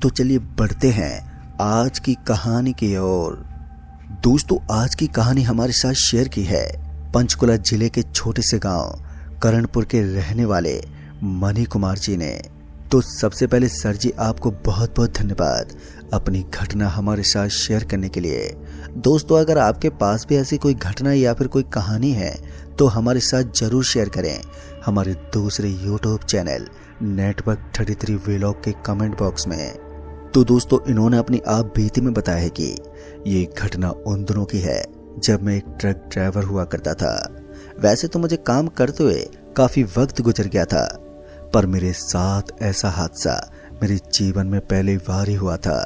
तो चलिए बढ़ते हैं आज की कहानी की ओर। दोस्तों, आज की कहानी हमारे साथ शेयर की है पंचकुला जिले के छोटे से गांव करणपुर के रहने वाले मनी कुमार जी ने। तो सबसे पहले सर जी, आपको बहुत बहुत धन्यवाद अपनी घटना हमारे साथ शेयर करने के लिए। दोस्तों, अगर आपके पास भी ऐसी कोई घटना या फिर कोई कहानी है तो हमारे साथ जरूर शेयर करें हमारे दूसरे यूट्यूब चैनल नेटवर्क 33 व्लॉग के कमेंट बॉक्स में। तो दोस्तों, इन्होंने अपनी आप बीती में बताया है कि ये घटना उन दिनों की है जब मैं एक ट्रक ड्राइवर हुआ करता था। वैसे तो मुझे काम करते हुए काफी वक्त गुजर गया था, पर मेरे साथ ऐसा हादसा मेरे जीवन में पहली बार ही हुआ था।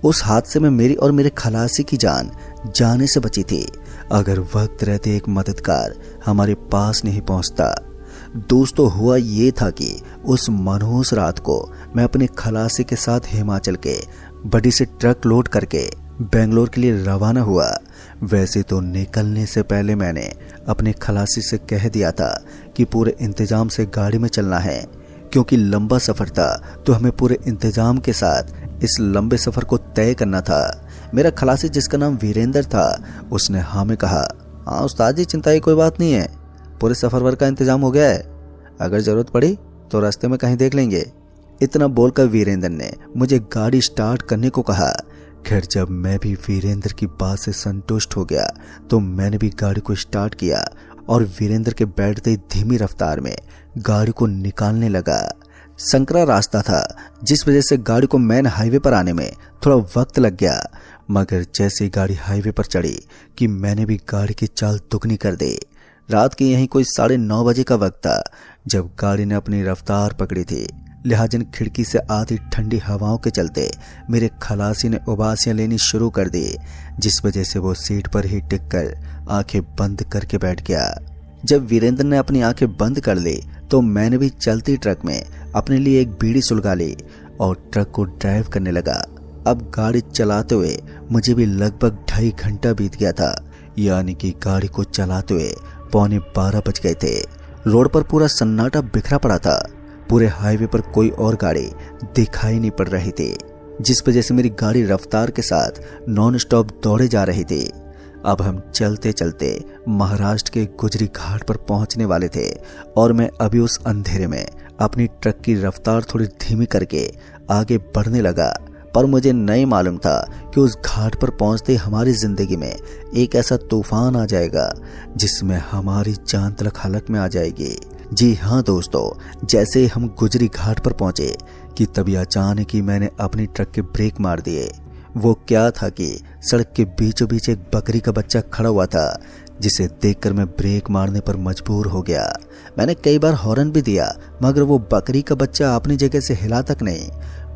उस हादसे में मेरी और मेरे खलासी की जान जाने से बची थी अगर वक्त रहते एक मददगार हमारे पास नहीं पहुंचता। दोस्तों, हुआ ये था कि उस मनहूस रात को मैं अपने खलासी के साथ हिमाचल के बड़ी से ट्रक लोड करके बेंगलोर के लिए रवाना हुआ। वैसे तो निकलने से पहले मैंने अपने खलासी से कह दिया था कि पूरे इंतजाम से गाड़ी में चलना है, क्योंकि लंबा सफर था तो हमें पूरे इंतजाम के साथ इस लंबे सफर को तय करना था। मेरा खलासी, जिसका नाम वीरेंद्र था, उसने हाँ में कहा, हाँ उस्ताद जी, चिंता की कोई बात नहीं है, पूरे सफर भर का इंतजाम हो गया है, अगर जरूरत पड़ी तो रास्ते में कहीं देख लेंगे। इतना बोलकर वीरेंद्र ने मुझे गाड़ी स्टार्ट करने को कहा। खैर, जब मैं भी वीरेंद्र की बात से संतुष्ट हो गया तो मैंने भी गाड़ी को स्टार्ट किया और वीरेंद्र के बैठते ही धीमी रफ्तार में गाड़ी को निकालने लगा। संकरा रास्ता था, जिस वजह से गाड़ी को मेन हाईवे पर आने में थोड़ा वक्त लग गया, मगर जैसे ही गाड़ी हाईवे पर चढ़ी कि मैंने भी गाड़ी की चाल दुगनी कर दी। रात के यहीं कोई 9:30 बजे का वक्त था जब गाड़ी ने अपनी रफ्तार पकड़ी थी। लिहाजन खिड़की से आती ठंडी हवाओं के चलते मेरे खलासी ने उबासियां लेनी शुरू कर दी, जिस वजह से वो सीट पर ही टिककर आंखें बंद करके बैठ गया। जब वीरेंद्र ने अपनी आंखें बंद कर ली तो मैंने भी चलती ट्रक में अपने लिए एक बीड़ी सुलगा ली और ट्रक को ड्राइव करने लगा। अब गाड़ी चलाते हुए मुझे भी लगभग 2.5 घंटा बीत गया था, यानी कि गाड़ी को चलाते हुए 11:45 बज गए थे। रोड पर पूरा सन्नाटा बिखरा पड़ा था, पूरे हाईवे पर कोई और गाड़ी दिखाई नहीं पड़ रही थी, जिस वजह से मेरी गाड़ी रफ्तार के साथ नॉन स्टॉप दौड़े जा रही थी। अब हम चलते चलते महाराष्ट्र के गुजरी घाट पर पहुंचने वाले थे और मैं अभी उस अंधेरे में अपनी ट्रक की रफ्तार थोड़ी धीमी करके आगे बढ़ने लगा। पर मुझे नहीं मालूम था कि उस घाट पर पहुंचते हमारी जिंदगी में एक ऐसा तूफान आ जाएगा जिसमें हमारी जान तलक हलक में आ जाएगी। जी हाँ दोस्तों, जैसे ही हम गुजरी घाट पर पहुंचे कि तभी अचानक ही मैंने अपनी ट्रक के ब्रेक मार दिए। वो क्या था कि सड़क के बीचों बीच एक बकरी का बच्चा खड़ा हुआ था, जिसे देखकर मैं ब्रेक मारने पर मजबूर हो गया। मैंने कई बार हॉर्न भी दिया, मगर वो बकरी का बच्चा अपनी जगह से हिला तक नहीं।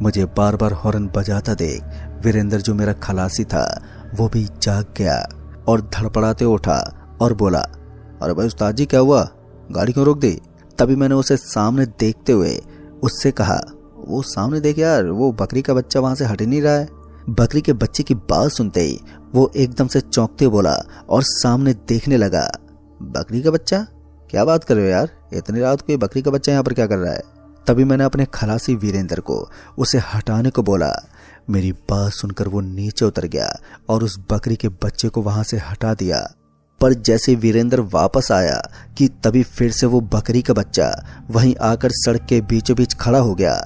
मुझे बार बार हॉर्न बजाता देख वीरेंद्र, जो मेरा खलासी था, वो भी जाग गया और धड़पड़ाते उठा और बोला, अरे भाई उस्ताद जी, क्या हुआ, गाड़ी क्यों रोक दी? तभी मैंने उसे सामने देखते हुए उससे कहा, वो सामने देख यार, वो बकरी का बच्चा वहां से हट नहीं रहा है। बकरी के बच्चे की बात सुनते ही वो एकदम से चौंकते बोला और सामने देखने लगा। बकरी का बच्चा? क्या बात कर रहे हो यार, इतनी रात को ये बकरी का बच्चा यहाँ पर क्या कर रहा है? तभी मैंने अपने खलासी वीरेंद्र को उसे हटाने को बोला। मेरी बात सुनकर वो नीचे उतर गया और उस बकरी के बच्चे को वहां से हटा दिया। पर जैसे वीरेंद्र वापस आया कि तभी फिर से वो बकरी का बच्चा वहीं आकर सड़क के बीचों बीच खड़ा हो गया।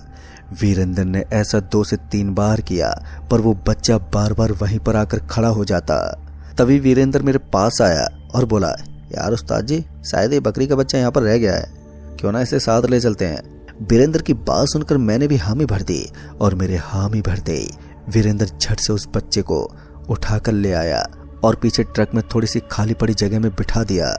वीरेंद्र ने ऐसा 2 से 3 बार किया, पर वो बच्चा बार बार वहीं पर आकर खड़ा हो जाता। तभी वीरेंद्र मेरे पास आया और बोला, यार उस्ताद जी, शायद ये बकरी का बच्चा यहाँ पर रह गया है, क्यों ना इसे साथ ले चलते हैं। वीरेंद्र की बात सुनकर मैंने भी हामी भर दी और मेरे हामी भरते ही वीरेंद्र झट से उस बच्चे को उठाकर ले आया और पीछे ट्रक में थोड़ी सी खाली पड़ी जगह में बिठा दिया।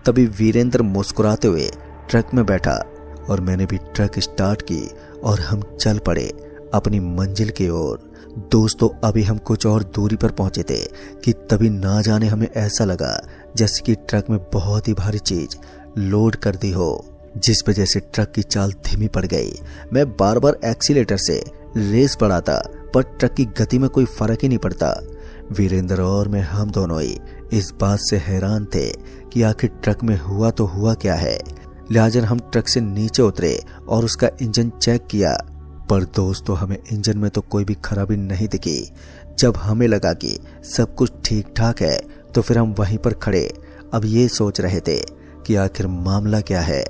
तभी वीरेंद्र मुस्कुराते हुए ट्रक में बैठा और मैंने भी ट्रक स्टार्ट की और हम चल पड़े अपनी मंजिल की ओर। दोस्तों, अभी हम कुछ और दूरी पर पहुंचे थे कि तभी ना जाने हमें ऐसा लगा जैसे कि ट्रक में बहुत ही भारी चीज लोड कर दी हो, जिस वजह से ट्रक की चाल धीमी पड़ गई। मैं बार बार एक्सीलेटर से रेस बढ़ाता, पर ट्रक की गति में कोई फर्क ही नहीं पड़ता। वीरेंद्र और मैं, हम दोनों ही इस बात से हैरान थे कि आखिर ट्रक में हुआ तो हुआ क्या है। लिहाजा हम ट्रक से नीचे उतरे और उसका इंजन चेक किया, पर दोस्तों हमें इंजन में तो कोई भी खराबी नहीं दिखी। जब हमें लगा कि सब कुछ ठीक ठाक है तो फिर हम वहीं पर खड़े अब ये सोच रहे थे कि आखिर मामला क्या है।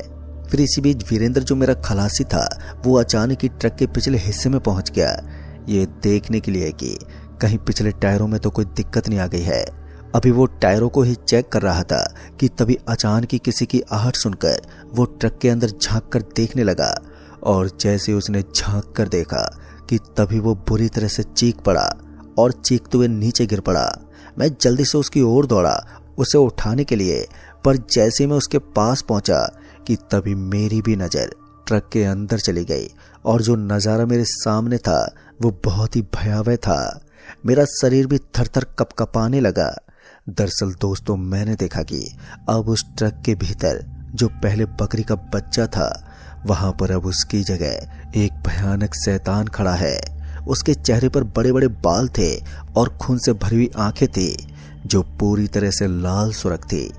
फिर इसी बीच वीरेंद्र जो मेरा खलासी था वो अचानक ही ट्रक के पिछले हिस्से में पहुंच गया, ये देखने के लिए कि कहीं पिछले टायरों में तो कोई दिक्कत नहीं आ गई है। अभी वो टायरों को ही चेक कर रहा था कि तभी अचानक ही किसी की आहट सुनकर वो ट्रक के अंदर झांक कर देखने लगा, और जैसे उसने झांक कर देखा कि तभी वो बुरी तरह से चीख पड़ा और चीखते हुए नीचे गिर पड़ा। मैं जल्दी से उसकी ओर दौड़ा उसे उठाने के लिए, पर जैसे मैं उसके पास पहुंचा कि तभी मेरी भी नजर ट्रक के अंदर चली गई, और जो नज़ारा मेरे सामने था वो बहुत ही भयावह था। मेरा शरीर भी थर-थर कपकपाने लगा। दरअसल दोस्तों मैंने देखा कि अब उस ट्रक के भीतर जो पहले बकरी का बच्चा था वहां पर अब उसकी जगह एक भयानक शैतान खड़ा है। उसके चेहरे पर बड़े बड़े बाल थे और खून से भरी हुई आंखें थी जो पूरी तरह से लाल सुर्ख थी।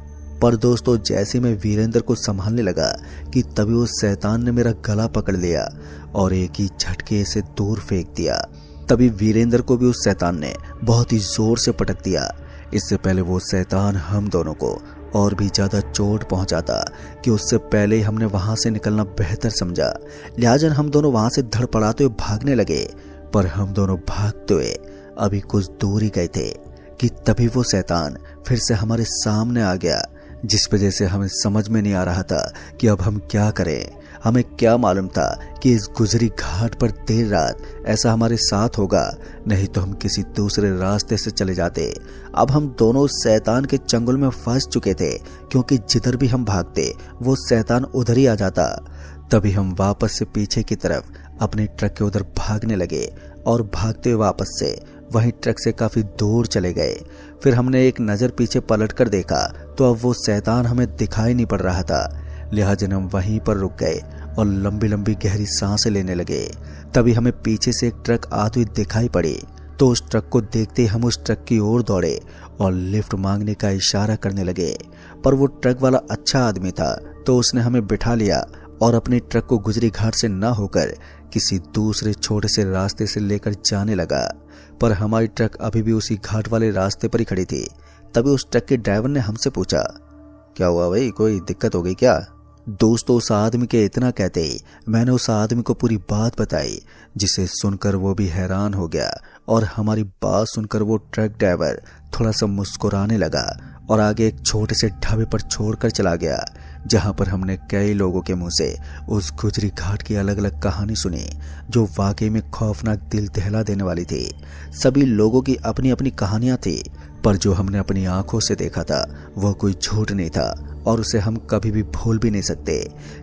पर दोस्तों जैसे मैं वीरेंद्र को संभालने लगा कि तभी उस शैतान ने मेरा गला पकड़ लिया और एक ही झटके से दूर फेंक दिया। तभी वीरेंद्र को भी उस शैतान ने बहुत ही जोर से पटक दिया। इससे पहले वो शैतान हम दोनों को और भी ज्यादा चोट पहुंचाता कि उससे पहले ही हमने वहां से निकलना बेहतर समझा। लिहाजा हम दोनों वहां से धड़पड़ाते हुए भागने लगे। पर हम दोनों भागते हुए अभी कुछ दूर ही गए थे कि तभी वो शैतान फिर से हमारे सामने आ गया, जिस वजह से हमें समझ में नहीं आ रहा था कि अब हम क्या करें। हमें क्या मालूम था कि इस गुजरी घाट पर देर रात ऐसा हमारे साथ होगा, नहीं तो हम किसी दूसरे रास्ते से चले जाते। अब हम दोनों शैतान के चंगुल में फंस चुके थे, क्योंकि जिधर भी हम भागते वो शैतान उधर ही आ जाता। तभी हम वापस से पीछे की तरफ अपने ट्रक के उधर भागने लगे और भागते हुए वापस से वहीं ट्रक से काफी दूर चले गए। फिर हमने एक नजर पीछे पलट कर देखा तो अब वो शैतान हमें दिखाई नहीं पड़ रहा था। लिहाजा हम वहीं पर रुक गए और लंबी लंबी गहरी सांसें लेने लगे। तभी हमें पीछे से एक ट्रक आती हुई दिखाई पड़ी, तो उस ट्रक को देखते हम उस ट्रक की ओर दौड़े और लिफ्ट मांगने का इशारा करने लगे। पर वो ट्रक वाला अच्छा आदमी था, तो उसने हमें बिठा लिया और अपने ट्रक को गुजरी घाट से न होकर किसी दूसरे छोटे से रास्ते से लेकर जाने लगा। पर हमारी ट्रक अभी भी उसी घाट वाले रास्ते पर ही खड़ी थी। तभी उस ट्रक के ड्राइवर ने हमसे पूछा, क्या हुआ भाई, कोई दिक्कत हो गई क्या? दोस्तों उस आदमी के इतना कहते ही मैंने उस आदमी को पूरी बात बताई, जिसे सुनकर वो भी हैरान हो गया और हमारी बात सुनकर वो ट्रक ड्राइवर थोड़ा सा मुस्कुराने लगा और आगे एक छोटे से ढाबे पर छोड़कर चला गया, जहां पर हमने कई लोगों के मुंह से उस गुजरी घाट की अलग अलग कहानी सुनी, जो वाकई में खौफनाक दिल दहला देने वाली थी। सभी लोगों की अपनी अपनी कहानियां थी, पर जो हमने अपनी आंखों से देखा था वह कोई झूठ नहीं था और उसे हम कभी भी भूल भी नहीं सकते।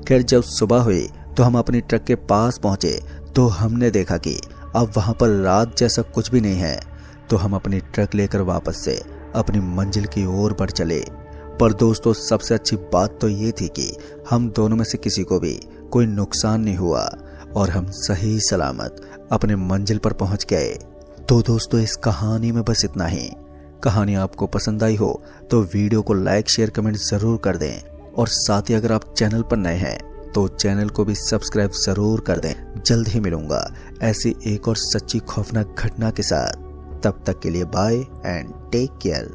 खैर जब सुबह हुई तो हम अपनी ट्रक के पास पहुंचे तो हमने देखा कि अब वहां पर रात जैसा कुछ भी नहीं है। तो हम अपनी ट्रक लेकर वापस से अपनी मंजिल की ओर बढ़ चले। पर दोस्तों सबसे अच्छी बात तो ये थी कि हम दोनों में से किसी को भी कोई नुकसान नहीं हुआ और हम सही सलामत अपने मंजिल पर पहुंच गए। तो दोस्तों इस कहानी में बस इतना ही। कहानी आपको पसंद आई हो तो वीडियो को लाइक शेयर कमेंट जरूर कर दें, और साथ ही अगर आप चैनल पर नए हैं तो चैनल को भी सब्सक्राइब जरूर कर दें। जल्द ही मिलूंगा ऐसी एक और सच्ची खौफनाक घटना के साथ। तब तक के लिए बाय एंड टेक केयर।